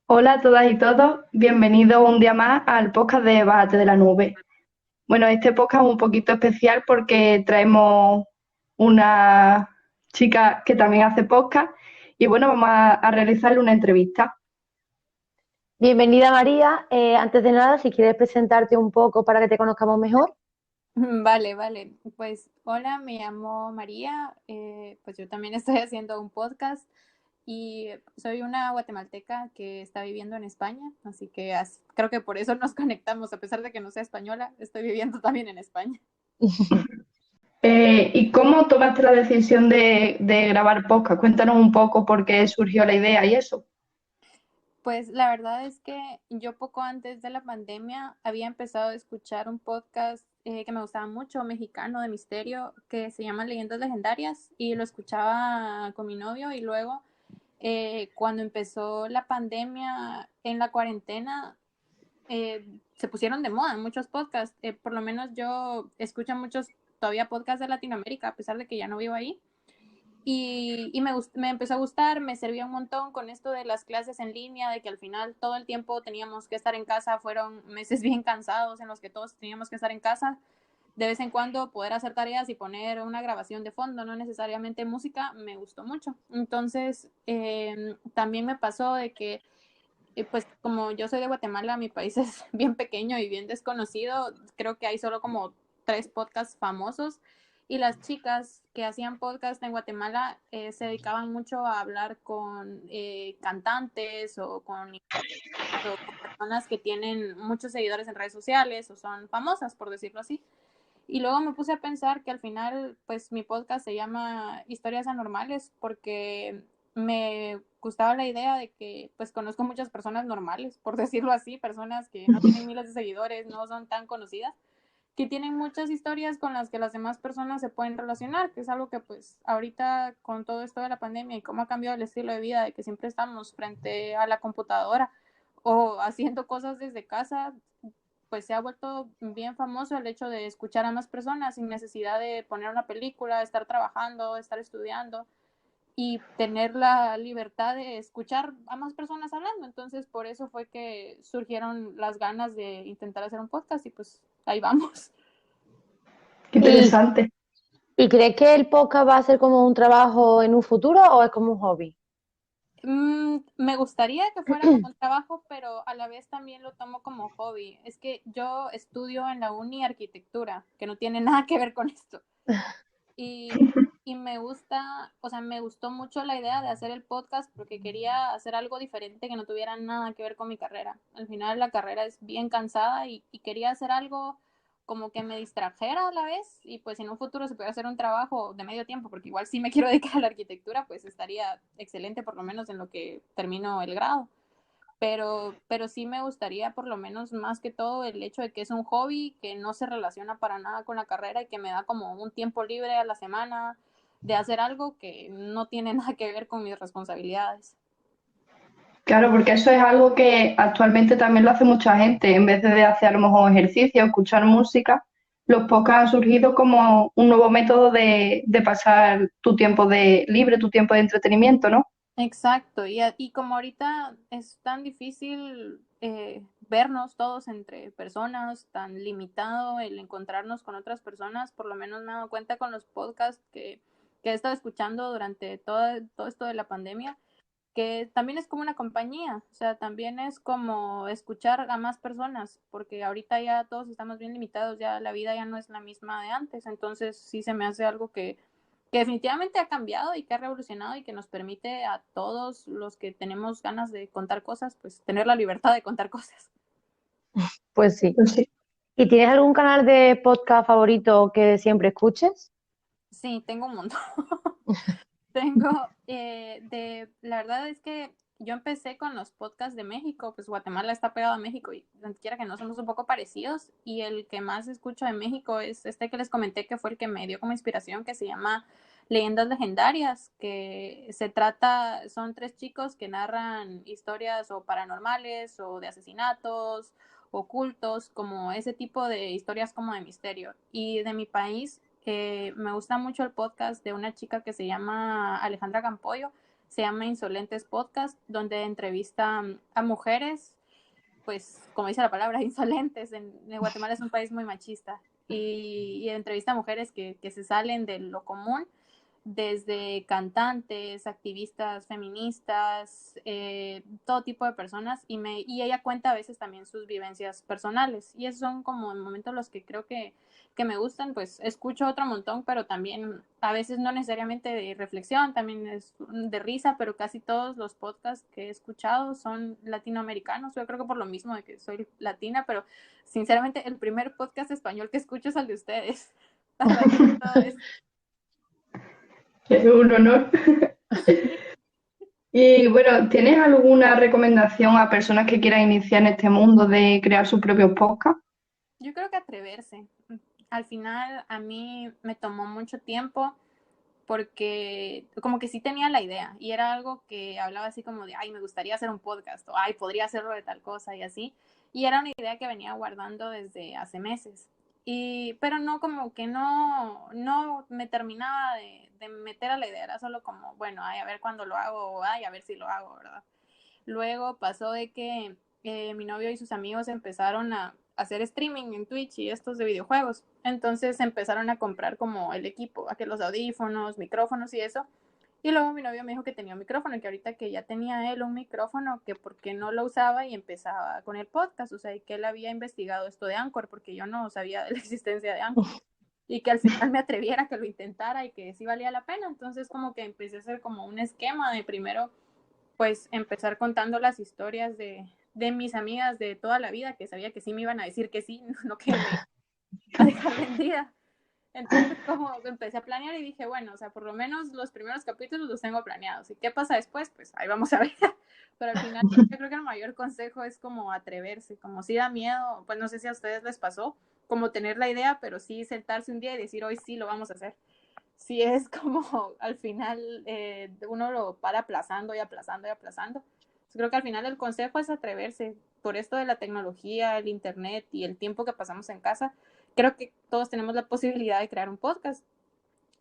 Hola a todas y todos, bienvenidos un día más al podcast de Bájate de la Nube. Bueno, este podcast es un poquito especial porque traemos una chica que también hace podcast y bueno, vamos a realizarle una entrevista. Bienvenida María. Antes de nada, si quieres presentarte un poco para que te conozcamos mejor. Vale, vale. Pues hola, me llamo María. Pues yo también estoy haciendo un podcast y soy una guatemalteca que está viviendo en España, así que creo que por eso nos conectamos, a pesar de que no sea española, estoy viviendo también en España. ¿Y cómo tomaste la decisión de grabar podcast? Cuéntanos un poco por qué surgió la idea y eso. Pues la verdad es que yo poco antes de la pandemia había empezado a escuchar un podcast que me gustaba mucho, mexicano, de misterio, que se llama Leyendas Legendarias, y lo escuchaba con mi novio. Y luego cuando empezó la pandemia, en la cuarentena, se pusieron de moda muchos podcasts. Por lo menos yo escucho muchos todavía podcasts de Latinoamérica, a pesar de que ya no vivo ahí. Y me empezó a gustar, me servía un montón con esto de las clases en línea, de que al final todo el tiempo teníamos que estar en casa. Fueron meses bien cansados en los que todos teníamos que estar en casa. De vez en cuando poder hacer tareas y poner una grabación de fondo, no necesariamente música, me gustó mucho. Entonces, también me pasó de que, pues como yo soy de Guatemala, mi país es bien pequeño y bien desconocido. Creo que hay solo como 3 podcasts famosos, y las chicas que hacían podcast en Guatemala se dedicaban mucho a hablar con cantantes o con personas que tienen muchos seguidores en redes sociales o son famosas, por decirlo así. Y luego me puse a pensar que al final, pues mi podcast se llama Historias Anormales porque me gustaba la idea de que pues conozco muchas personas normales, por decirlo así, personas que no tienen miles de seguidores, no son tan conocidas, que tienen muchas historias con las que las demás personas se pueden relacionar, que es algo que pues ahorita con todo esto de la pandemia y cómo ha cambiado el estilo de vida, de que siempre estamos frente a la computadora o haciendo cosas desde casa, pues se ha vuelto bien famoso el hecho de escuchar a más personas sin necesidad de poner una película, estar trabajando, estar estudiando, y tener la libertad de escuchar a más personas hablando. Entonces, por eso fue que surgieron las ganas de intentar hacer un podcast y pues ahí vamos. Qué ¿Y, interesante. y crees que el podcast va a ser como un trabajo en un futuro o es como un hobby? Me gustaría que fuera como un trabajo, pero a la vez también lo tomo como hobby. Es que yo estudio en la uni arquitectura, que no tiene nada que ver con esto. Y, y me gusta, o sea, me gustó mucho la idea de hacer el podcast porque quería hacer algo diferente que no tuviera nada que ver con mi carrera. Al final la carrera es bien cansada y quería hacer algo como que me distrajera a la vez, y pues en un futuro se puede hacer un trabajo de medio tiempo, porque igual si me quiero dedicar a la arquitectura, pues estaría excelente por lo menos en lo que termino el grado. Pero sí me gustaría, por lo menos más que todo, el hecho de que es un hobby que no se relaciona para nada con la carrera y que me da como un tiempo libre a la semana de hacer algo que no tiene nada que ver con mis responsabilidades. Claro, porque eso es algo que actualmente también lo hace mucha gente. En vez de hacer a lo mejor ejercicio, escuchar música, los podcasts han surgido como un nuevo método de pasar tu tiempo de libre, tu tiempo de entretenimiento, ¿no? Exacto, y como ahorita es tan difícil vernos todos entre personas, tan limitado el encontrarnos con otras personas, por lo menos me he dado cuenta con los podcasts que he estado escuchando durante todo esto de la pandemia, que también es como una compañía. O sea, también es como escuchar a más personas, porque ahorita ya todos estamos bien limitados, ya la vida ya no es la misma de antes. Entonces sí se me hace algo que definitivamente ha cambiado y que ha revolucionado y que nos permite a todos los que tenemos ganas de contar cosas, pues tener la libertad de contar cosas. Pues sí. Pues sí. ¿Y tienes algún canal de podcast favorito que siempre escuches? Sí, tengo un montón. Tengo, la verdad es que yo empecé con los podcasts de México. Pues Guatemala está pegado a México y donde quiera que no somos un poco parecidos, y el que más escucho de México es este que les comenté, que fue el que me dio como inspiración, que se llama Leyendas Legendarias, que son 3 chicos que narran historias o paranormales o de asesinatos ocultos, como ese tipo de historias como de misterio. Y de mi país, me gusta mucho el podcast de una chica que se llama Alejandra Campoyo, se llama Insolentes Podcast, donde entrevista a mujeres, pues como dice la palabra, insolentes. En Guatemala es un país muy machista y entrevista a mujeres que se salen de lo común, desde cantantes, activistas feministas, todo tipo de personas, y ella cuenta a veces también sus vivencias personales, y esos son como momentos los que creo que me gustan. Pues escucho otro montón, pero también a veces no necesariamente de reflexión, también es de risa, pero casi todos los podcasts que he escuchado son latinoamericanos. Yo creo que por lo mismo de que soy latina, pero sinceramente el primer podcast español que escucho es el de ustedes. A raíz de todo eso. Es un honor. Y bueno, ¿tienes alguna recomendación a personas que quieran iniciar en este mundo de crear sus propios podcasts? Yo creo que atreverse. Al final a mí me tomó mucho tiempo porque como que sí tenía la idea y era algo que hablaba así como de, ay, me gustaría hacer un podcast o, ay, podría hacerlo de tal cosa y así. Y era una idea que venía guardando desde hace meses. Pero no, como que no me terminaba de meter a la idea, era solo como, bueno, ay, a ver cuándo lo hago, o ay, a ver si lo hago, ¿verdad? Luego pasó de que mi novio y sus amigos empezaron a hacer streaming en Twitch y estos de videojuegos. Entonces empezaron a comprar como el equipo, a que los audífonos, micrófonos y eso. Y luego mi novio me dijo que tenía un micrófono y que ahorita que ya tenía él un micrófono, que por qué no lo usaba y empezaba con el podcast. O sea, y que él había investigado esto de Anchor, porque yo no sabía de la existencia de Anchor. Y que al final me atreviera, que lo intentara y que sí valía la pena. Entonces como que empecé a hacer como un esquema de primero pues empezar contando las historias de mis amigas de toda la vida, que sabía que sí me iban a decir que sí, no que me iban a dejar vendida. Entonces como empecé a planear y dije, bueno, o sea, por lo menos los primeros capítulos los tengo planeados. ¿Y qué pasa después? Pues ahí vamos a ver. Pero al final yo creo que el mayor consejo es como atreverse, como si da miedo, pues no sé si a ustedes les pasó, como tener la idea, pero sí sentarse un día y decir, hoy sí lo vamos a hacer. Sí es como al final uno lo para aplazando y aplazando y aplazando. Yo creo que al final el consejo es atreverse. Por esto de la tecnología, el internet y el tiempo que pasamos en casa, creo que todos tenemos la posibilidad de crear un podcast.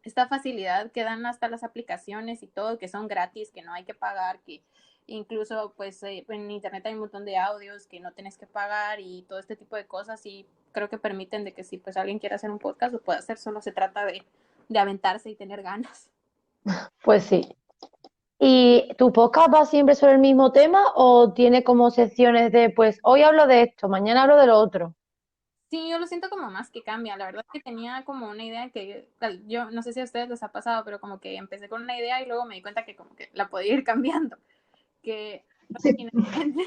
Esta facilidad que dan hasta las aplicaciones y todo, que son gratis, que no hay que pagar, que incluso pues en internet hay un montón de audios que no tienes que pagar y todo este tipo de cosas, y creo que permiten de que si pues alguien quiere hacer un podcast lo puede hacer, solo se trata de aventarse y tener ganas. Pues sí. ¿Y tu podcast va siempre sobre el mismo tema o tiene como secciones de, pues, hoy hablo de esto, mañana hablo de lo otro? Sí, yo lo siento como más que cambia. La verdad es que tenía como una idea que yo no sé si a ustedes les ha pasado, pero como que empecé con una idea y luego me di cuenta que como que la podía ir cambiando. Que Sí. originalmente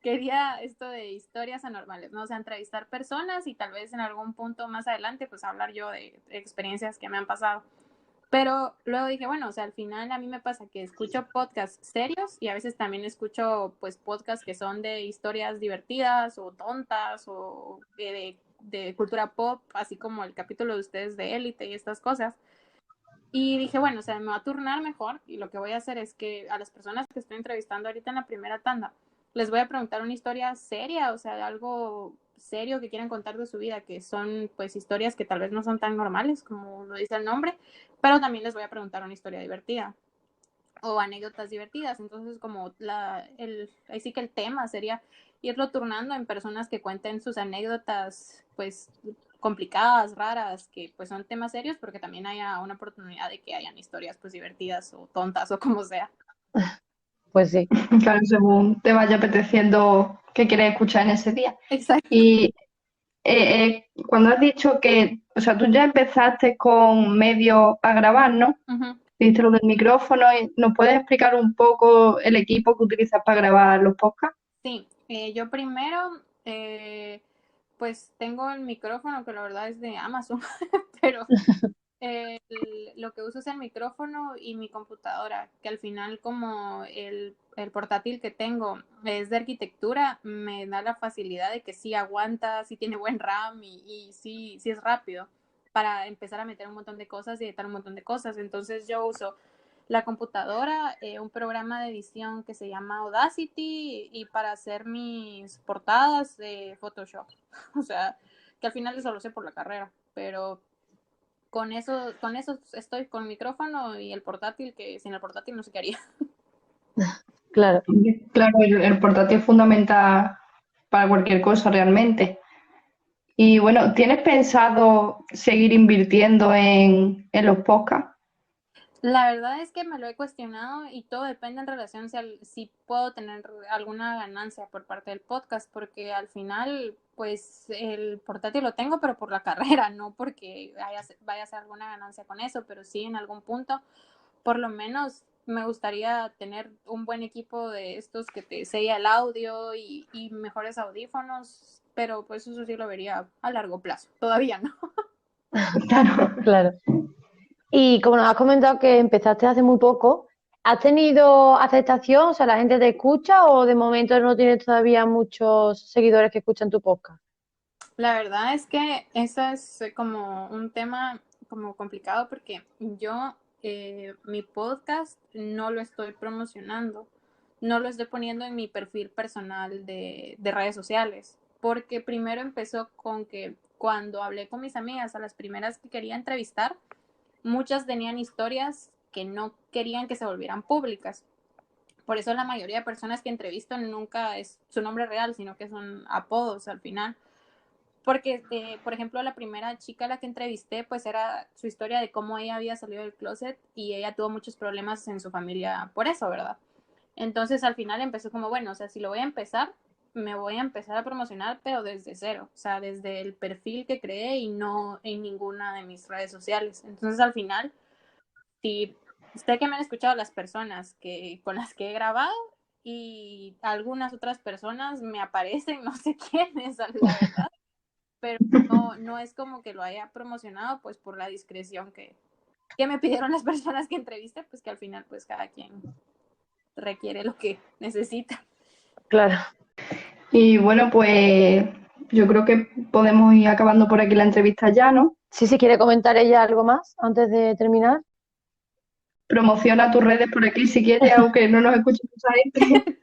quería esto de historias anormales, ¿no? O sea, entrevistar personas y tal vez en algún punto más adelante pues hablar yo de experiencias que me han pasado. Pero luego dije, bueno, o sea, al final a mí me pasa que escucho podcasts serios y a veces también escucho pues podcasts que son de historias divertidas o tontas o de cultura pop, así como el capítulo de ustedes de Élite y estas cosas. Y dije, bueno, o sea, me va a turnar mejor y lo que voy a hacer es que a las personas que estoy entrevistando ahorita en la primera tanda, les voy a preguntar una historia seria, o sea, algo serio que quieran contar de su vida, que son pues historias que tal vez no son tan normales como lo dice el nombre, pero también les voy a preguntar una historia divertida o anécdotas divertidas. Entonces, como ahí sí que el tema sería irlo turnando en personas que cuenten sus anécdotas, pues complicadas, raras, que pues son temas serios, porque también haya una oportunidad de que hayan historias pues divertidas o tontas o como sea. Pues sí. Claro, según te vaya apeteciendo qué quieres escuchar en ese día. Exacto. Y cuando has dicho que, o sea, tú ya empezaste con medios a grabar, ¿no? Uh-huh. Viste lo del micrófono, ¿nos puedes explicar un poco el equipo que utilizas para grabar los podcasts? Sí, yo primero, pues tengo el micrófono que la verdad es de Amazon, pero lo que uso es el micrófono y mi computadora, que al final como el portátil que tengo es de arquitectura, me da la facilidad de que sí aguanta, sí tiene buen RAM y sí es rápido para empezar a meter un montón de cosas y editar un montón de cosas. Entonces yo uso la computadora, un programa de edición que se llama Audacity y para hacer mis portadas de Photoshop. O sea, que al final eso lo sé por la carrera, pero con eso estoy con micrófono y el portátil, que sin el portátil no sé qué haría. Claro. Claro, el portátil es fundamental para cualquier cosa realmente. Y bueno, ¿tienes pensado seguir invirtiendo en los podcasts? La verdad es que me lo he cuestionado y todo depende en relación si puedo tener alguna ganancia por parte del podcast, porque al final, pues el portátil lo tengo, pero por la carrera, no porque vaya a ser alguna ganancia con eso, pero sí en algún punto, por lo menos me gustaría tener un buen equipo de estos que te sella el audio y mejores audífonos, pero pues eso sí lo vería a largo plazo, todavía no. Claro. Claro. Y como nos has comentado que empezaste hace muy poco, ¿has tenido aceptación? O sea, ¿la gente te escucha o de momento no tienes todavía muchos seguidores que escuchan tu podcast? La verdad es que eso es como un tema como complicado porque yo mi podcast no lo estoy promocionando, no lo estoy poniendo en mi perfil personal de redes sociales, porque primero empezó con que cuando hablé con mis amigas, a las primeras que quería entrevistar, muchas tenían historias que no querían que se volvieran públicas. Por eso la mayoría de personas que entrevisto nunca es su nombre real, sino que son apodos al final. Porque, por ejemplo, la primera chica a la que entrevisté, pues era su historia de cómo ella había salido del closet y ella tuvo muchos problemas en su familia por eso, ¿verdad? Entonces al final empezó como, bueno, o sea, si lo voy a empezar, me voy a empezar a promocionar, pero desde cero, o sea, desde el perfil que creé y no en ninguna de mis redes sociales. Entonces al final, si usted que me han escuchado las personas con las que he grabado y algunas otras personas me aparecen, no sé quiénes, la verdad, pero no es como que lo haya promocionado pues por la discreción que me pidieron las personas que entrevisté, pues que al final pues cada quien requiere lo que necesita. Claro. Y bueno, pues yo creo que podemos ir acabando por aquí la entrevista ya, ¿no? Sí, si quiere comentar ella algo más antes de terminar. Promociona tus redes por aquí si quieres, aunque no nos escuche mucha gente.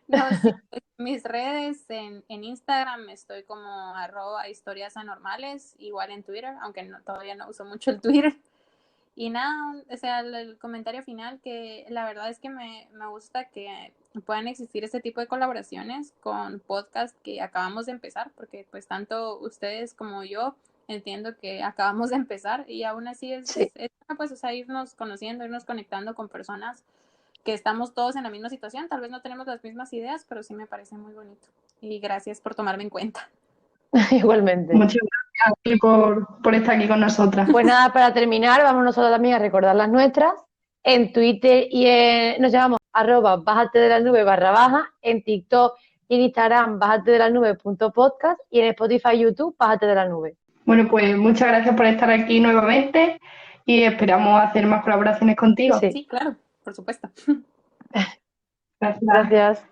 No, sí, pues, mis redes en Instagram estoy como @historiasanormales, igual en Twitter, aunque todavía no uso mucho el Twitter. Y nada, o sea, el comentario final que la verdad es que me gusta que puedan existir este tipo de colaboraciones con podcast que acabamos de empezar, porque pues tanto ustedes como yo entiendo que acabamos de empezar y aún así Sí, pues, o sea, irnos conociendo, irnos conectando con personas que estamos todos en la misma situación, tal vez no tenemos las mismas ideas, pero sí me parece muy bonito. Y gracias por tomarme en cuenta. igualmente. Muchas gracias a ti por estar aquí con nosotras. Pues nada, para terminar, vamos nosotros también a recordar las nuestras. En Twitter nos llamamos @bájate de la nube _baja, en TikTok y en Instagram bájate de la nube.podcast y en Spotify y YouTube bájate de la nube. Bueno, pues muchas gracias por estar aquí nuevamente y esperamos hacer más colaboraciones contigo. Sí, Sí, claro, por supuesto. Gracias. gracias.